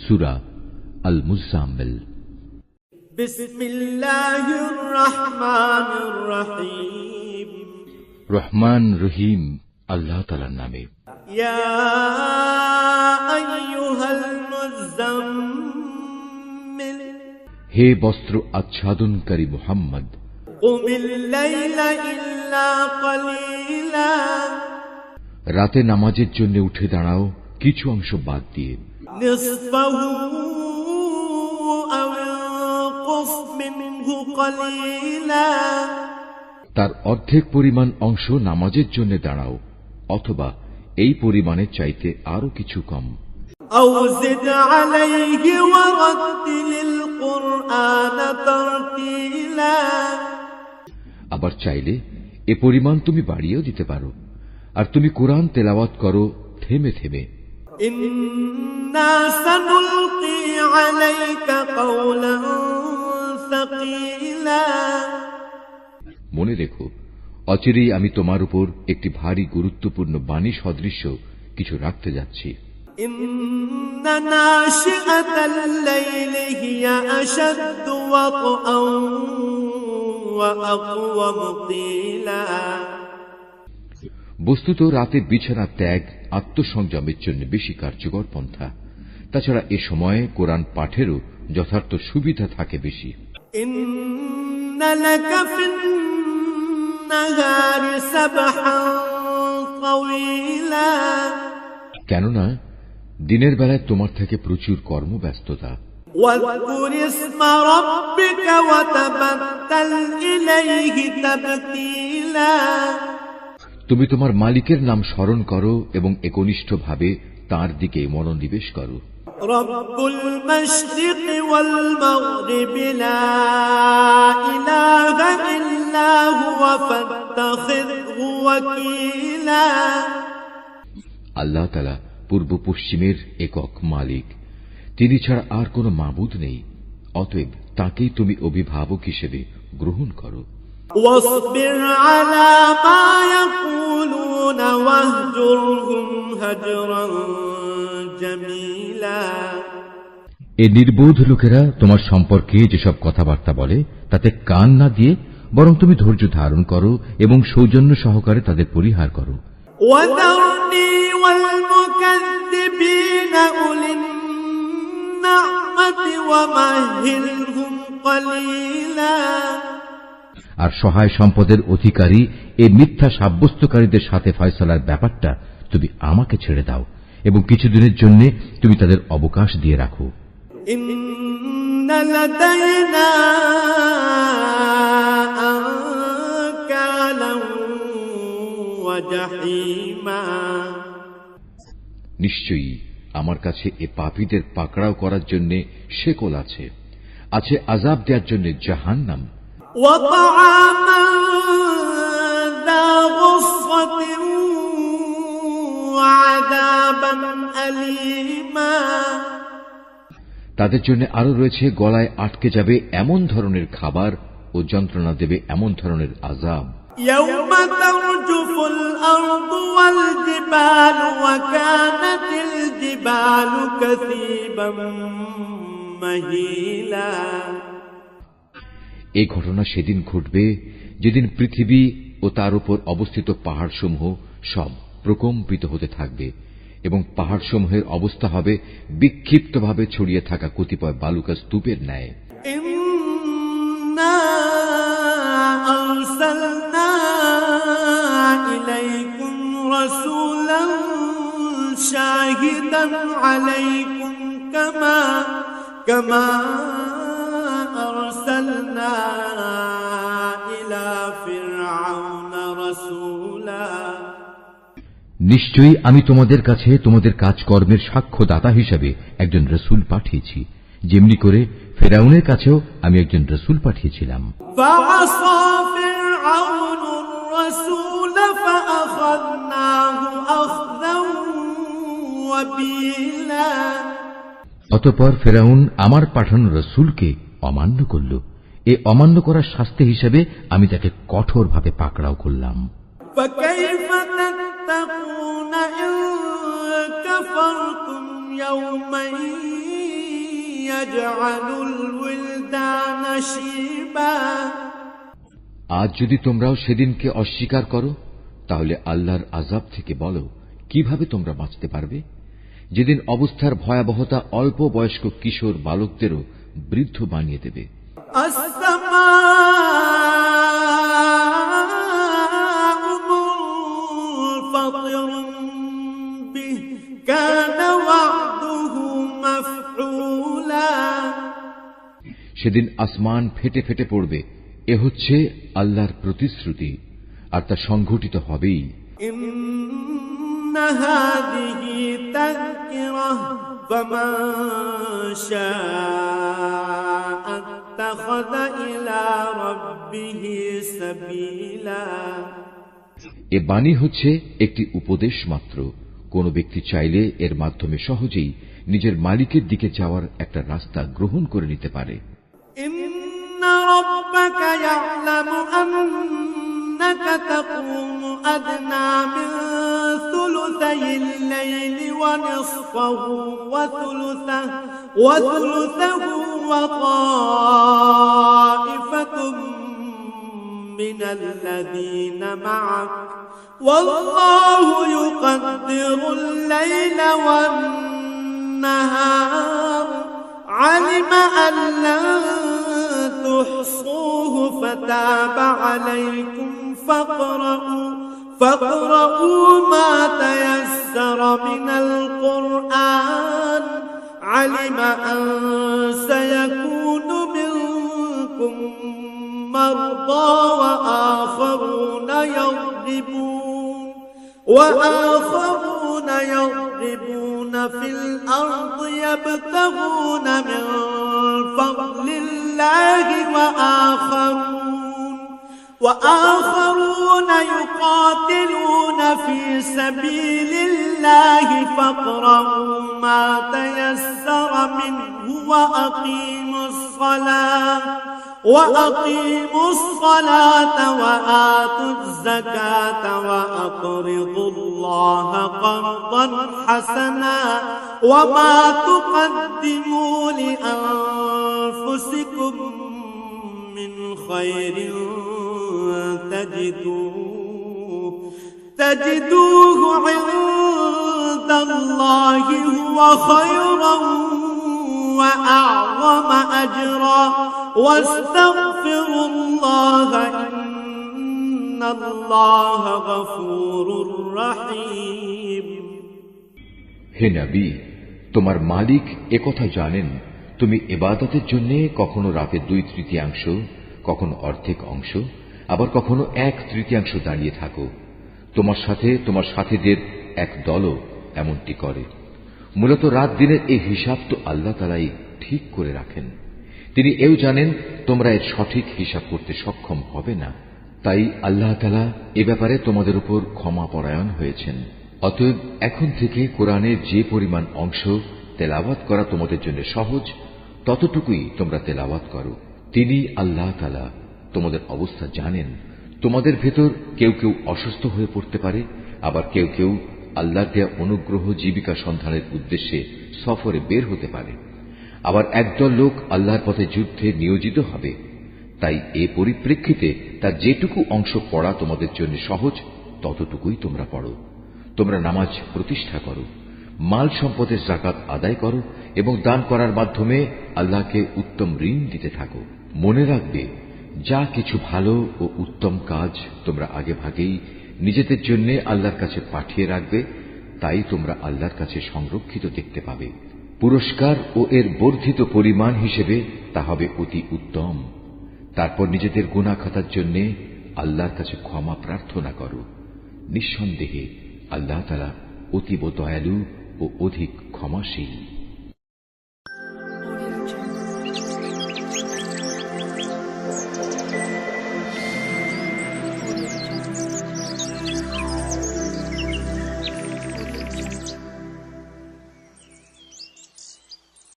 সূরা আল মুজাম্মিল। বিসমিল্লাহির রহমানির রহিম। রহমান রহিম আল্লাহ তাআলার নামে। ইয়া আইয়ুহাল মুজাম্মিল, হে বস্ত্র আচ্ছাদনকারী মুহাম্মদ, কুমিল লাইলা ইল্লা কলিলা, রাতে নামাজের জন্য উঠে দাঁড়াও কিছু অংশ বাদ দিয়ে। নিসফাহু আও ইনকুস মিনহু কলিলা, তার অর্ধেক পরিমাণ অংশ নামাজের জন্য দাঁড়াও, অথবা এই পরিমাণের চাইতে আরো কিছু কম। আও জিদ আলাইহি ওয়া রাত্তিলিল কুরআন তারতিলা, আবার চাইলে এ পরিমাণ তুমি বাড়িয়েও দিতে পারো, আর তুমি কোরআন তেলাওয়াত করো থেমে থেমে। ইন্না সানুলকি আলাইকা কাওলান সাকিলা, মনে রেখো অচিরেই আমি তোমার উপর একটি ভারী গুরুত্বপূর্ণ বাণী সদৃশ্য কিছু রাখতে যাচ্ছি। ইন্না নাশিআতাল লাইলি হিয়া আশাদ্দু ওয়াতআন ওয়া আকওয়ামু কিলা, বস্তুত রাতের বিছানা ত্যাগ আত্মসংযমের জন্য বেশি কার্যকর পন্থা। তাছাড়া এ সময়ে কোরআন পাঠেরও যথার্থ সুবিধা থাকে বেশি। ইন্না লাকা ফিন নাহারি সাবহান তাওয়িলা, কেননা দিনের বেলায় তোমার থেকে প্রচুর কর্মব্যস্ততা। ওয়াযকুর ইসমা রাব্বিকা ওয়া তাবাত্তাল ইলাইহি তাবতীলা, তুমি তোমার মালিকের নাম স্মরণ করো এবং একনিষ্ঠভাবে তাঁর দিকে মনোনিবেশ করো। রব্বুল মাশরিকি ওয়াল মাগরিবি লা ইলাহা ইল্লা হুয়া ফাত্তাখিযহু ওয়াকিলা, আল্লাহ তাআলা পূর্ব পশ্চিমের একক মালিক, তিনি ছাড়া আর কোনো মাবুদ নেই, অতএব তাকেই তুমি অভিভাবক হিসেবে গ্রহণ করো। ওয়াসবির আলা মা ইয়াকুলুনা ওয়াহজুরহুম হাজরান জামিলা, এই নির্বোধ লোকেরা তোমার সম্পর্কে যেসব কথাবার্তা বলে তাতে কান না দিয়ে বরং তুমি ধৈর্য ধারণ করো এবং সৌজন্য সহকারে তাদের পরিহার করো। ওয়াদারনি ওয়াল মুকাজ্জিবিনা উলিন নি'মাতি ওয়া মাহিলহুম কলিলা, আর সহায় সম্পদের অধিকারী এই মিথ্যা সাব্যস্তকারীদের সাথে ফয়সালার ব্যাপারটা তুমি আমাকে ছেড়ে দাও এবং কিছুদিনের জন্য তুমি তাদের অবকাশ দিয়ে রাখো। ইন্না লাদাইনা আনকালান ওয়া জাহিমা, নিশ্চয়ই আমার কাছে এ পাপীদের পাকড়াও করার জন্য শেকল আছে, আছে আযাব দেওয়ার জন্য জাহান্নাম। ওয়া তাআমান যা গুসসাতিন ওয়া আযাবান আলীমা, তাদের জন্য আরো রয়েছে গলায় আটকে যাবে এমন ধরনের খাবার ও যন্ত্রণা দেবে এমন ধরনের আযাব। ইয়াওমা তারজুফুল আরদু ওয়াল জিবালু ওয়া কানাতিল জিবালু কাসীবাম মাহিলা, এই ঘটনা সেদিন ঘটবে যেদিন পৃথিবী ও তার উপর অবস্থিত পাহাড়সমূহ সব প্রকম্পিত হতে থাকবে এবং পাহাড়সমূহের অবস্থা হবে বিক্ষিপ্তভাবে ছড়িয়ে থাকা কতিপয় বালুকা স্তূপের ন্যায়। ইন্না আরসালনা ইলাইকুম রাসূলান শাহিদান আলাইকুম কামা আরসালনা ইলা ফিরআউনা রাসূলা, নিশ্চয়ই আমি তোমাদের কাছে তোমাদের কাজকর্মের সাক্ষ্যদাতা হিসেবে একজন রাসূল পাঠিয়েছি, যেমনি করে ফিরআউনের কাছেও আমি একজন রাসূল পাঠিয়েছিলাম। ফাআসা ফিরআউনুর রাসূল ফাআখাযনাহু আখযান ওয়াবিলা, অতঃপর ফিরআউন আমার পাঠানো রাসূলকে অমান্য করল। এ অমান্য করার শাস্তি হিসেবে আমি তাকে কঠোরভাবে পাকড়াও করলাম। ফাকাইফা তাত্তাকুনা ইন কাফারতুম ইয়াওমান يجعل الولدان شيبا আজ যদি তোমরাও সেদিনকে অস্বীকার করো তাহলে আল্লাহর আযাব থেকে বলো কিভাবে তোমরা বাঁচতে পারবে, যেদিন অবস্থার ভয়াবহতা অল্প বয়স্ক কিশোর বালকদেরও বৃদ্ধ বানিয়ে দেবে। সেদিন আসমান ফেটে ফেটে পড়বে, এ হচ্ছে আল্লাহর প্রতিশ্রুতি, আর তা সংঘটিত হবেই। এ বাণী হচ্ছে একটি উপদেশ মাত্র। কোন ব্যক্তি চাইলে এর মাধ্যমে সহজেই নিজের মালিকের দিকে যাওয়ার একটা রাস্তা গ্রহণ করে নিতে পারে। ربك يعلم أنك تقوم أدنى من ثلثي الليل ونصفه وثلثه وطائفة من الذين معك والله يقدر الليل والنهار علم أن لن تحصوه فتاب عليكم فاقرؤوا ما تيسر من القرآن علم أن سيكون منكم مرضى وآخرون يضربون في الأرض يبتغون من فضل الله وآخرون يقاتلون في سبيل الله فاقرؤوا ما تيسر منه وأقيموا الصلاة وآتوا الزكاة وأقرضوا الله قرضا حسنا وما تقدموا لأنفسكم من خير تجدوه عند الله هو خيرا وأعظم أجرا واستغفروا الله إن الله غفور رحيم। হে নবী, তোমার মালিক একথা জানেন তুমি ইবাদতের জন্য কখনো রাতের 2/3 কখনো অর্ধেক অংশ, আবার কখনো 1/3 দাঁড়িয়ে থাকো। তোমার সাথে তোমার সাথীদের এক দলও এমনটি করে। মূলত রাত দিনের এই হিসাব তো আল্লাহ তাআলাই ঠিক করে রাখেন। তিনি এও জানেন তোমরা এর সঠিক হিসাব করতে সক্ষম হবে না। তাই আল্লাহ তাআলা এ ব্যাপারে তোমাদের উপর ক্ষমাপরায়ণ হয়েছেন। অতএব এখন থেকে কোরআনের যে পরিমাণ অংশ তেলাওয়াত করা তোমাদের জন্য সহজ, ততটুকুই তোমরা তেলাওয়াত করো। তিনি আল্লাহ তাআলা তোমাদের অবস্থা জানেন। তোমাদের ভেতর কেউ কেউ অসুস্থ হয়ে পড়তে পারে, আবার কেউ কেউ আল্লাহর দেয়া অনুগ্রহ জীবিকা সন্ধানের উদ্দেশ্যে সফরে বের হতে পারে, আবার একদল লোক আল্লাহর পথে যুদ্ধে নিয়োজিত হবে। তাই এ পরিপ্রেক্ষিতে তার যেটুকু অংশ পড়া তোমাদের জন্য সহজ, ততটুকুই তোমরা পড়ো। তোমরা নামাজ প্রতিষ্ঠা করো, মাল সম্পদের যাকাত আদায় করো এবং দান করার মাধ্যমে আল্লাহকে উত্তম ঋণ দিতে থাকো। মনে রাখবে, যা কিছু ভালো ও উত্তম কাজ তোমরা আগে ভাগেই নিজেদের জন্য আল্লাহর কাছে পাঠিয়ে রাখবে, তাই তোমরা আল্লাহর কাছে সংরক্ষিত দেখতে পাবে। পুরস্কার ও এর বর্ধিত পরিমাণ হিসেবে তা হবে অতি উত্তম। তারপর নিজেদের গুনাহ খাতার জন্য আল্লাহর কাছে ক্ষমা প্রার্থনা করো। নিঃসন্দেহে আল্লাহ তাআলা অতীব দয়ালু ও অধিক ক্ষমাশীল।